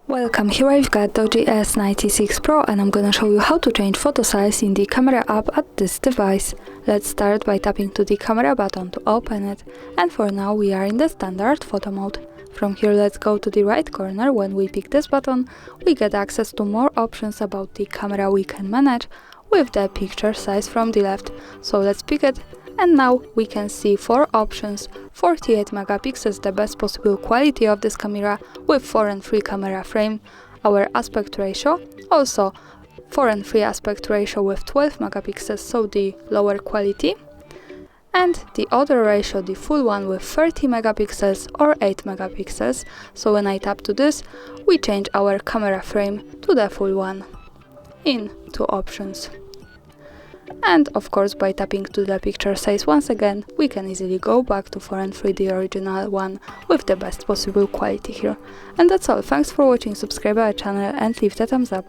Welcome, here I've got DOOGEE S96 Pro and I'm gonna show you how to change photo size in the camera app at this device. Let's start by tapping to the camera button to open it, and for now we are in the standard photo mode. From here let's go to the right corner. When we pick this button, we get access to more options about the camera we can manage with the picture size from the left. So let's pick it. And now we can see 4 options: 48 megapixels, the best possible quality of this camera with 4:3 camera frame, our aspect ratio, also 4:3 aspect ratio with 12 megapixels, so the lower quality, and the other ratio, the full one with 30 megapixels or 8 megapixels. So when I tap to this, we change our camera frame to the full one in 2 options. And of course, by tapping to the picture size once again, we can easily go back to 4:3, the original one, with the best possible quality here. And that's all. Thanks for watching, subscribe our channel and leave the thumbs up.